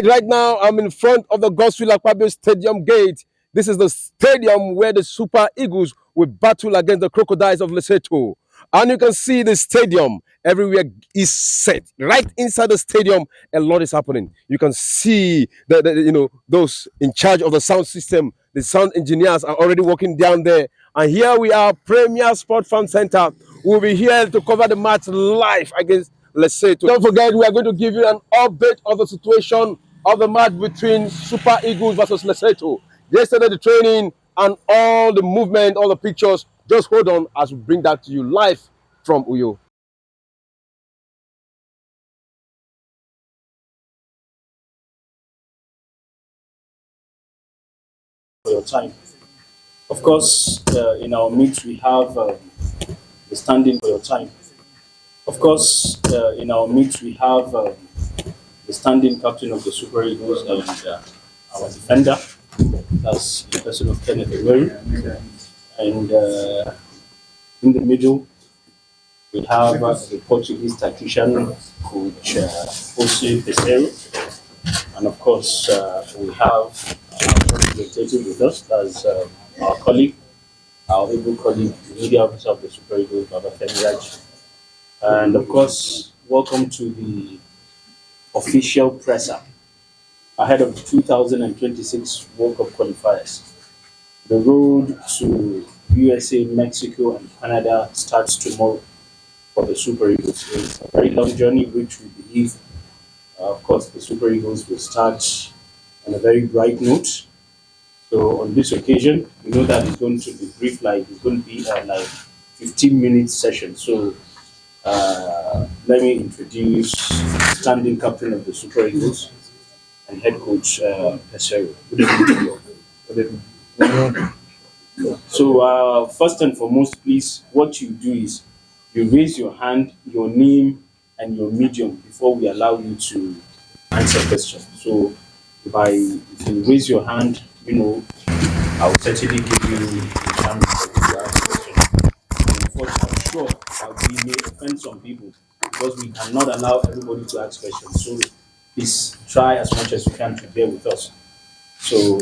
right now, I'm in front of the Godswill Akpabio Stadium gate. This is the stadium where the Super Eagles will battle against the Crocodiles of Lesotho. And you can see the stadium everywhere is set. Right inside the stadium, a lot is happening. You can see those in charge of the sound system. The sound engineers are already working down there. And here we are, Premier Sport Fan Center. We'll be here to cover the match live against Lesotho. Don't forget, we are going to give you an update of the situation of the match between Super Eagles versus Lesotho. Yesterday, the training and all the movement, all the pictures. Just hold on as we bring that to you live from Uyo. For your time. Of course, in our midst, we have the standing for your time. Of course, in our midst, we have the standing captain of the Super Eagles and our defender, that's the person of Kennethomeruo. And in the middle, we have the Portuguese tactician, Coach Peseiro. And of course, we have our representative with us, that's our colleague, our able colleague, the media officer of the Super Eagles, Baba Feniraj. And of course, welcome to the official presser ahead of the 2026 World Cup qualifiers. The road to USA, Mexico, and Canada starts tomorrow for the Super Eagles. It's a very long journey, which we believe, of course, the Super Eagles will start on a very bright note. So on this occasion, we know that it's going to be brief, it's going to be like 15-minute session. So let me introduce standing captain of the Super Eagles and head coach Peseiro. Good evening. Good evening. So first and foremost, please, what you do is you raise your hand, your name, and your medium before we allow you to answer questions. So if you raise your hand, I'll certainly give you the chance to ask questions. Unfortunately, I'm sure that we may offend some people because we cannot allow everybody to ask questions. So please try as much as you can to bear with us. So,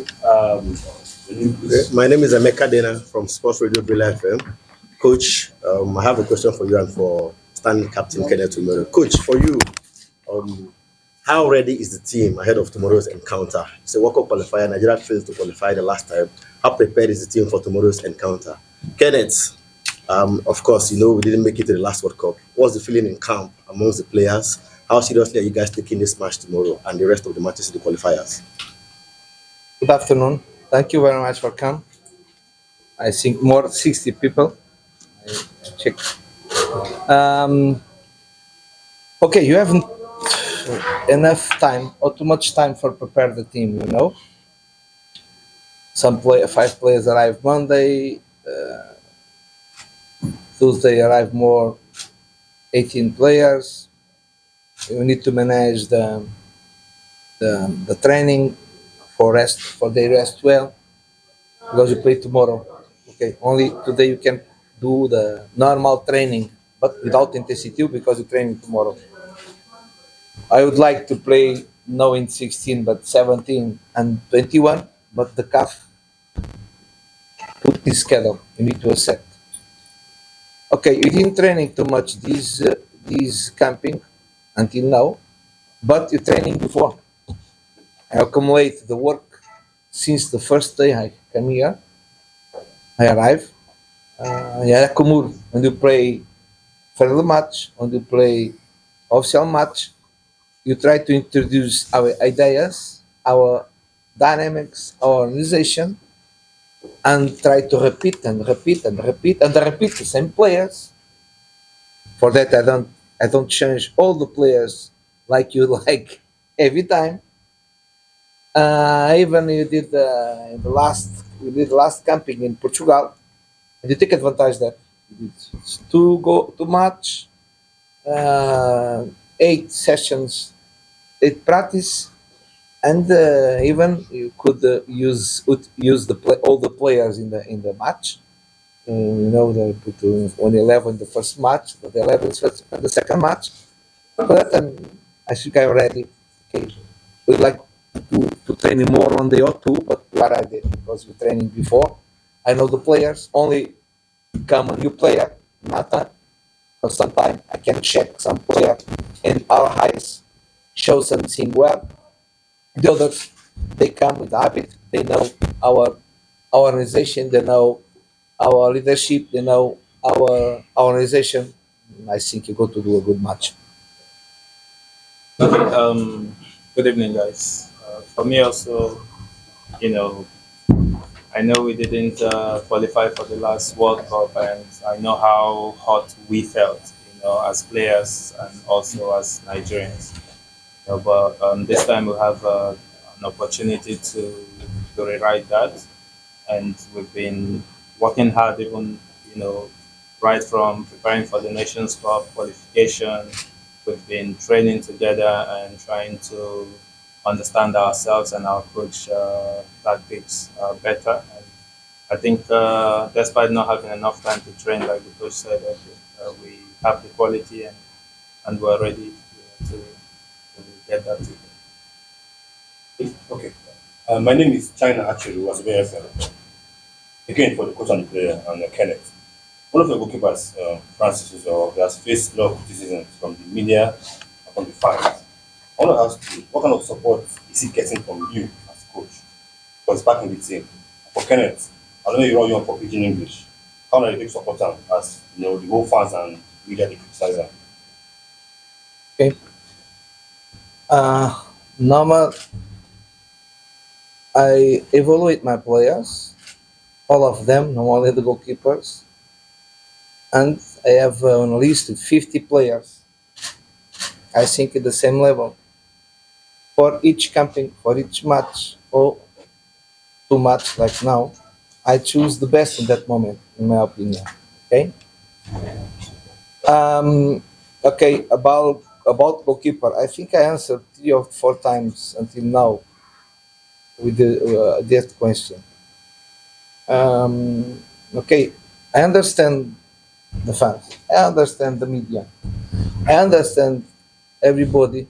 my name is Emeka Dena from Sports Radio Billa FM. Coach, I have a question for you and for standing captain Kennethomeruo. Coach, for you, how ready is the team ahead of tomorrow's encounter? It's a World Cup qualifier. Nigeria failed to qualify the last time. How prepared is the team for tomorrow's encounter? Kenneth, of course, we didn't make it to the last World Cup. What's the feeling in camp amongst the players? How seriously are you guys taking this match tomorrow and the rest of the matches in the qualifiers? Good afternoon. Thank you very much for coming. I think more 60 people. I check. Okay, you haven't enough time or too much time for prepare the team. Some 5 players arrive Monday. Tuesday arrive more 18 players. You need to manage the training for their rest well because you play tomorrow. Okay, only today you can do the normal training but without intensity because you're training tomorrow. I would like to play no in 16 but 17 and 21, but the CAF put this schedule. You need to accept. Okay, you didn't training too much this camping until now, but you're training before. I accumulate the work since the first day I came here. I arrive. I accumulate when you play friendly match, when you play official match. You try to introduce our ideas, our dynamics, our organization, and try to repeat and repeat and repeat and repeat the same players. For that, I don't change all the players like you like every time. Even you did the last camping in Portugal, and you take advantage that you did two match, 8 sessions, 8 practice, and even you could use all the players in the match. They put only 11 the first match, but the 11 the second match. For that, I think I'm ready. Okay, we like to train more 1 day or two, but what I did was we training before. I know the players, only come a new player, Nathan, or sometimes I can check some player in our eyes, show something well. The others, they come with habit, they know our organization, they know our leadership, they know our organization. I think you go to do a good match. Okay. Good evening, guys. For me also, you know, I know we didn't qualify for the last World Cup, and I know how hot we felt, as players and also as Nigerians. But this time we have an opportunity to rewrite that, and we've been working hard, even right from preparing for the Nations Cup qualification. We've been training together and trying to understand ourselves and our coach tactics better. And I think, despite not having enough time to train, like the coach said, we have the quality, and we're ready to get that together. Okay. My name is China Achiru as VFL. Again, for the coach and the player, and Kenneth. One of the goalkeepers, Francis Uzo, has faced a lot of criticism from the media and from the fans. I want to ask you, what kind of support is he getting from you as coach? Because back in the team. For Kenneth, I don't know you're young for pidgin English. How do you take support him as the whole fans and media they criticize him? Okay. Normal. I evaluate my players, all of them, not only the goalkeepers, and I have on a list of 50 players. I think at the same level for each camping, for each match, or two match like now. I choose the best in that moment, in my opinion. Okay. Okay. About goalkeeper, I think I answered 3 or 4 times until now with that question. Okay, I understand the fans. I understand the media. I understand everybody,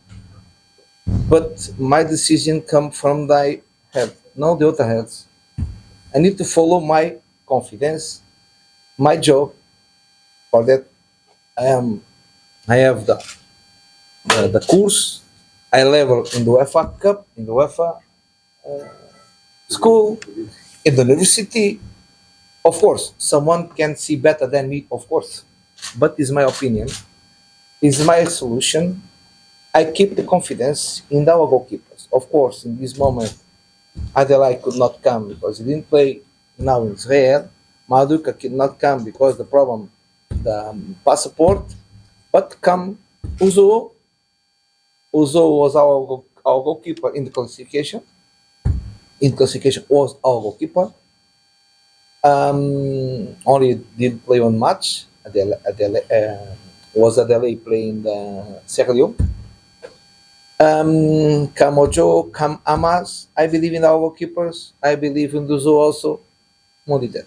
but my decision come from thy head, not the other heads. I need to follow my confidence, my job. For that, I am. I have the course. I level in the UEFA Cup, in the UEFA school, in the university. Of course, someone can see better than me. Of course, but is my opinion. Is my solution. I keep the confidence in our goalkeepers. Of course, in this moment, Adelaide could not come because he didn't play now in Israel. Maduka could not come because the problem, the passport. But come Uzo. Uzo was our goalkeeper in the classification. In classification was our goalkeeper. Only did play one match. Was Adelaide playing the Sergio. Kamojo, Kam Amas. I believe in our goalkeepers. I believe in Duzo also. Only that.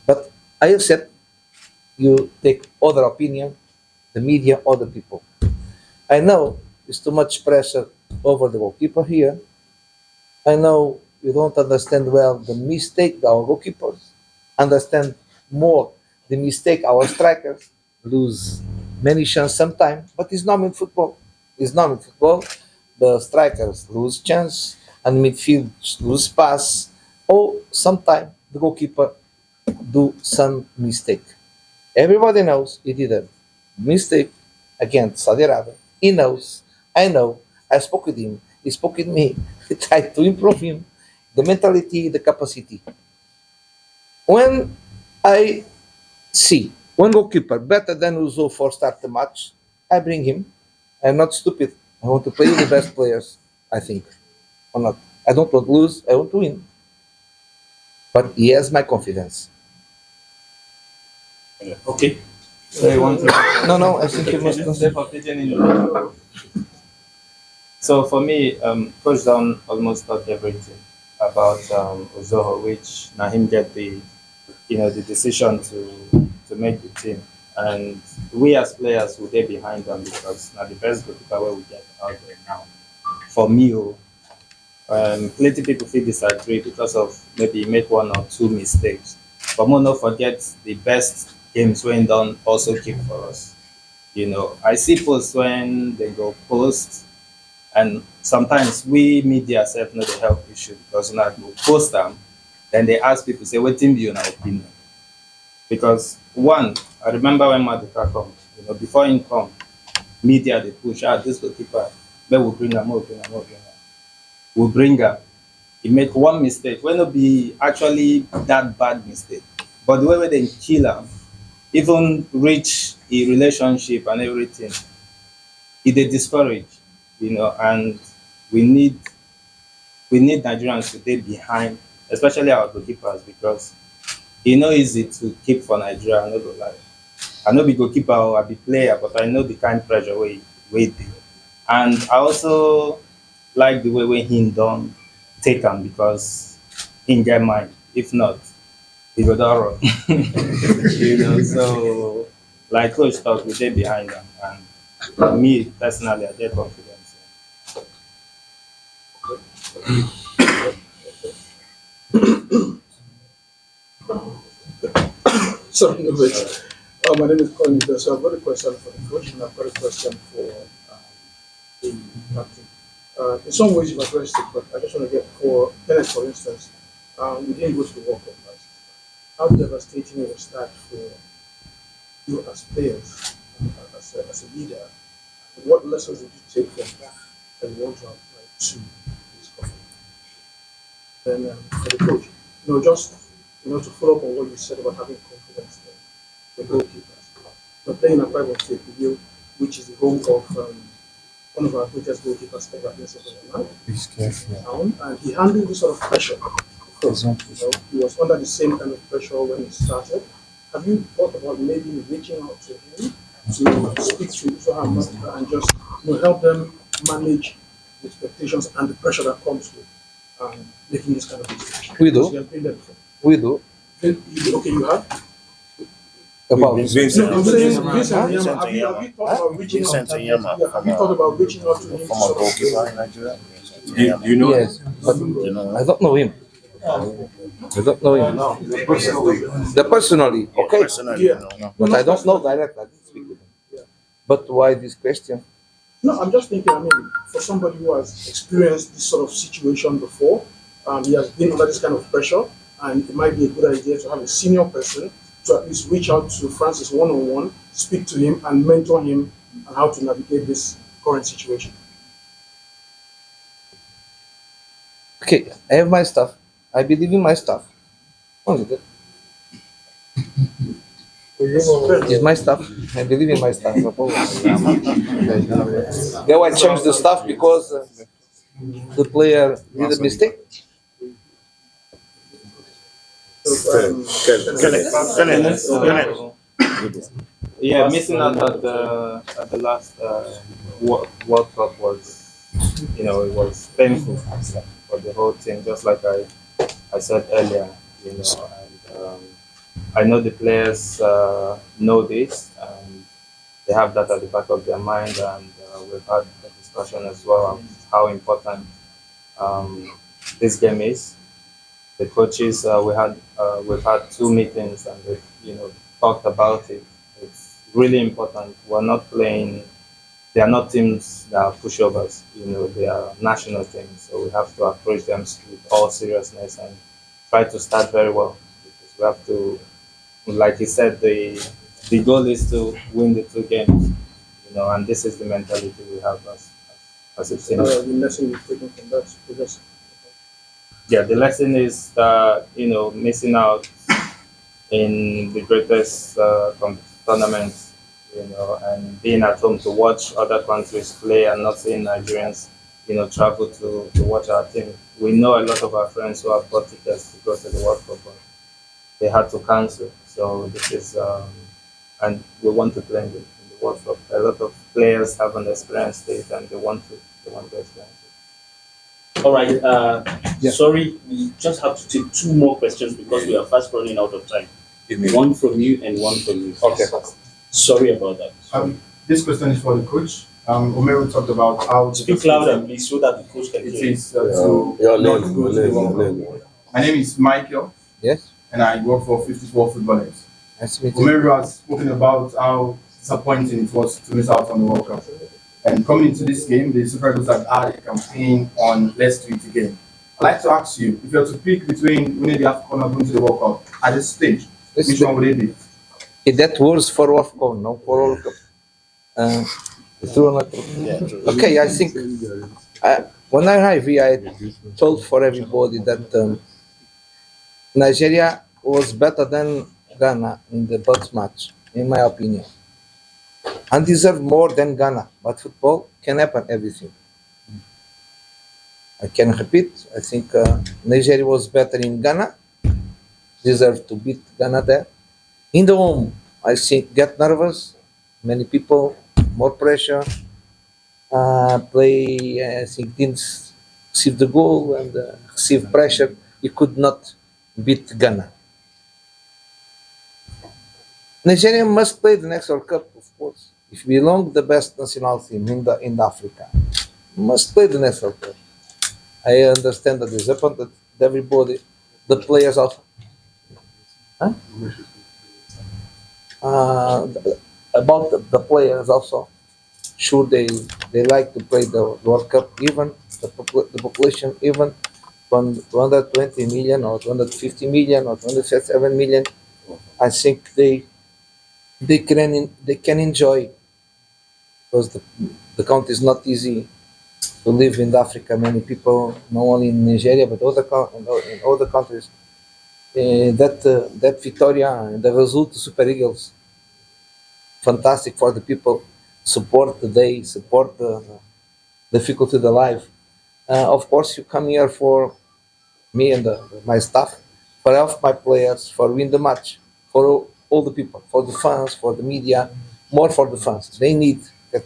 But I accept you take other opinion, the media, other people. I know it's too much pressure over the goalkeeper here. I know you don't understand well the mistake our goalkeepers understand more the mistake our strikers lose many chances sometimes, but it's not in football. It's not in football. The strikers lose chance and midfield lose pass, or sometimes the goalkeeper do some mistake. Everybody knows he did a mistake against Saudi Arabia. He knows. I know. I spoke with him. He spoke with me. I tried to improve him. The mentality, the capacity. When I see one goalkeeper better than Uzo for start the match, I bring him. I'm not stupid. I want to play with the best players, I think. Or not. I don't want to lose. I want to win. But he has my confidence. Okay. So you want to No, I think you must say for pidgin English? So for me, coach down almost got everything about Uzoho, which now him get the decision to make the team, and we as players will be behind them because now the best goalkeeper where we get out there now. For me, Plenty people feel disagree because of maybe you make one or two mistakes. But more not forget the best games when done also keep for us. I see posts when they go post, and sometimes we media self know the help issue because now go post them, then they ask people say, "What team do you opinion?" Because one, I remember when Maduka come, before him come, media they push out this goalkeeper, may we bring him, we'll bring him, we'll bring him. We'll bring him. He make one mistake, will not be actually that bad mistake. But the way they kill him, even reach a relationship and everything, it they discourage, and we need Nigerians to stay behind, especially our goalkeepers, because easy to keep for Nigeria, I no go lie. I know be goalkeeper or I be player, but I know the kind of pressure we do. And I also like the way when he don't take him because he get mind. If not, he go down run. So like coach talk, we stay behind them. And me personally, I get confidence. Sorry, no, wait. My name is Colin, so I've got a question for the coach and I've got a question for the captain. In some ways you've addressed it, but I just want to get for Kenneth, for instance, we didn't go to the World Cup last year. How devastating was that for you as players, as a leader? What lessons did you take from that and want to apply to this company? Then for the coach, just to follow up on what you said about having confidence in the goalkeepers. We're playing a private state video, which is the home of one of our greatest goalkeepers ever, and he handled this sort of pressure. Because, he was under the same kind of pressure when he started. Have you thought about maybe reaching out to him to speak to him and just help them manage the expectations and the pressure that comes with making this kind of decision? We do. We do. Okay, you have? About Vincent. No, I'm saying Vincent, have you thought about reaching out? Have you thought about reaching out to him? From a goalkeeper in Nigeria. Do you know? Yes, but I don't know him. I don't know him. The personally, okay. Personally, no. But I don't know directly. I didn't speak with him. But why this question? No, I'm just thinking, for somebody who has experienced this sort of situation before, he has been under this kind of pressure, and it might be a good idea to have a senior person to at least reach out to Francis one-on-one, speak to him, and mentor him on how to navigate this current situation. Okay, I have my stuff. I believe in my stuff. Only that. It's my stuff. I believe in my stuff. Yeah, I changed the stuff because the player did a mistake. Yeah, missing out at the last World Cup was, it was painful for the whole team. Just like I said earlier, and I know the players know this, and they have that at the back of their mind, and we've had a discussion as well on how important this game is. The coaches, we've had 2 meetings, and we've talked about it. It's really important. We're not playing. They are not teams that are pushovers. They are national teams, so we have to approach them with all seriousness and try to start very well, because we have to, like you said, the goal is to win the 2 games. And this is the mentality we have as a team. The lesson you've taken from that previous. Yeah, the lesson is that missing out in the greatest tournaments, and being at home to watch other countries play and not seeing Nigerians, travel to watch our team. We know a lot of our friends who have bought tickets to go to the World Cup, but they had to cancel. So this is, and we want to play in the World Cup. A lot of players haven't experienced it, and they want to experience it. All right. Sorry, we just have to take 2 more questions because we are fast running out of time. One from you and one from you. Okay. Sorry about that. This question is for the coach. Omeru talked about how Speak louder, please, so that the coach can it hear you. is to Your not name, go to the World Cup. My name is Michael, Yes, and I work for 54 Footballers. nice to meet you. Omeru has spoken about how disappointing it was to miss out on the World Cup. And coming into this game, the Super Eagles have had a campaign on let's do it again. I'd like to ask you, if you were to pick between winning the AFCON or going to the World Cup at this stage, which one would it be? That was for AFCON, no for World Cup. True or not true? Okay, I think when I arrived here, I told for everybody that Nigeria was better than Ghana in the box match, in my opinion, and deserved more than Ghana. But football can happen everything. I can repeat. I think Nigeria was better in Ghana, deserved to beat Ghana there. In the home, I think get nervous. Many people, more pressure. Play, I think didn't receive the goal and receive pressure. You could not beat Ghana. Nigeria must play the next World Cup, of course. If we belong the best national team in Africa, must play the next World Cup. I understand that there's happened that everybody, the players also. Huh? About the players also, sure they like to play the World Cup, even the population, even 220 million or 250 million or 257 million. I think they can enjoy, because the country is not easy to live in Africa. Many people, not only in Nigeria but in other countries. That Victoria and the result, Super Eagles, fantastic for the people. Support the day, support the difficulty of the life. Of course, you come here for me and my staff, for help my players, for win the match, for all the people, for the fans, for the media, more for the fans. They need that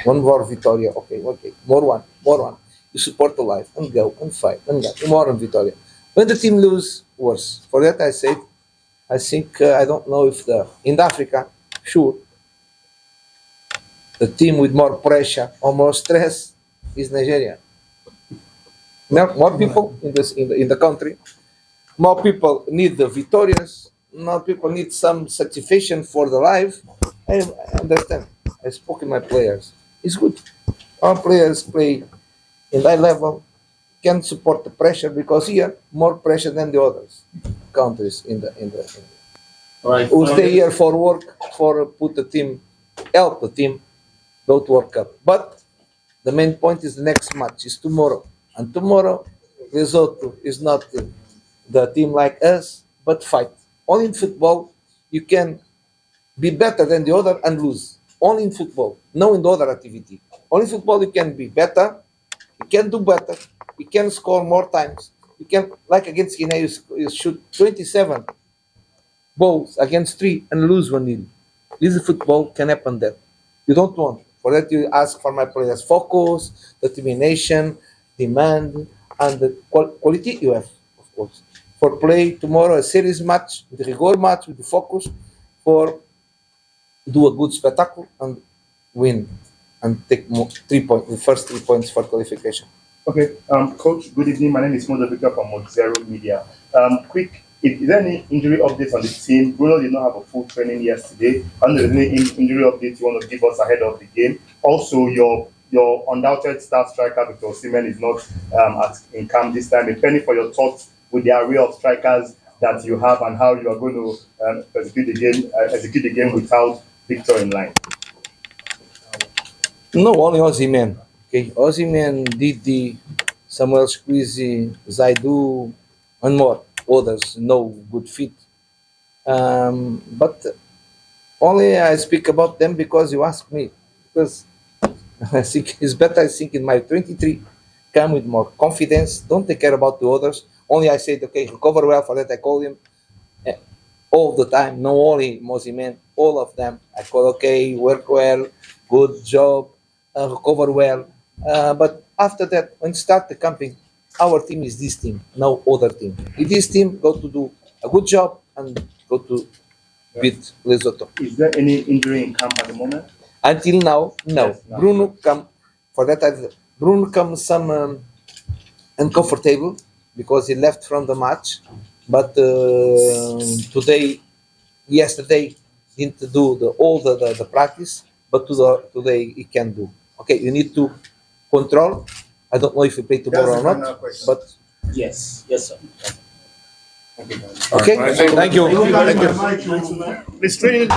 one more Victoria. Okay, more one. You support the life and go and fight and go more on Victoria. When the team lose, worse. For that, I think I don't know if in Africa, sure, the team with more pressure or more stress is Nigeria. More people in the country. More people need the victorious. More people need some satisfaction for the life. I understand. I spoke to my players. It's good. Our players play in high level, can support the pressure, because here more pressure than the others countries in the. All right. Who stay here for work, for put the team, help the team, go to World Cup. But the main point is the next match is tomorrow, and tomorrow Lesotho is not the team like us, but fight. Only in football you can be better than the other and lose. Only in football, no in the other activity. Only in football you can be better, you can do better, you can score more times. You can, like against Guinea, you shoot 27 balls against 3 and lose 1-0. This is football, can happen that. You don't want. For that you ask for my players focus, determination, demand, and the quality you have, of course. For play tomorrow a serious match, with a rigor match, with the focus, for do a good spectacle and win and take 3 points, the first 3 points for qualification. Okay, Coach, good evening. My name is Moza Victor from Zero Media. Quick, is there any injury updates on the team? Bruno did not have a full training yesterday. And there any injury updates you want to give us ahead of the game? Also, your undoubted star striker, Victor Osimhen, is not in camp this time. A penny for your thoughts with the array of strikers that you have and how you are going to execute the game without Victor in line. No, only Osimhen. Okay, Osimhen, Didi, Samuel Squeezy, Zaidu, and more. Others, no good fit. But only I speak about them because you asked me. Because I think it's better, I think, in my 23, come with more confidence. Don't take care about the others. Only I said, okay, recover well. For that, I call him all the time. No only Osimhen, all of them. I call, okay, work well, good job, recover well. But after that, when start the camping, our team is this team, no other team. If this team go to do a good job and go to beat Lesotho. Is there any injury in camp at the moment? Until now, no. Yes, no. Bruno come for that. Bruno come some uncomfortable because he left from the match, but yesterday didn't do all the practice, but today he can do. Okay, you need to control. I don't know if you play tomorrow or not, but Yes, yes, sir. okay. Thank you. Thank you. This training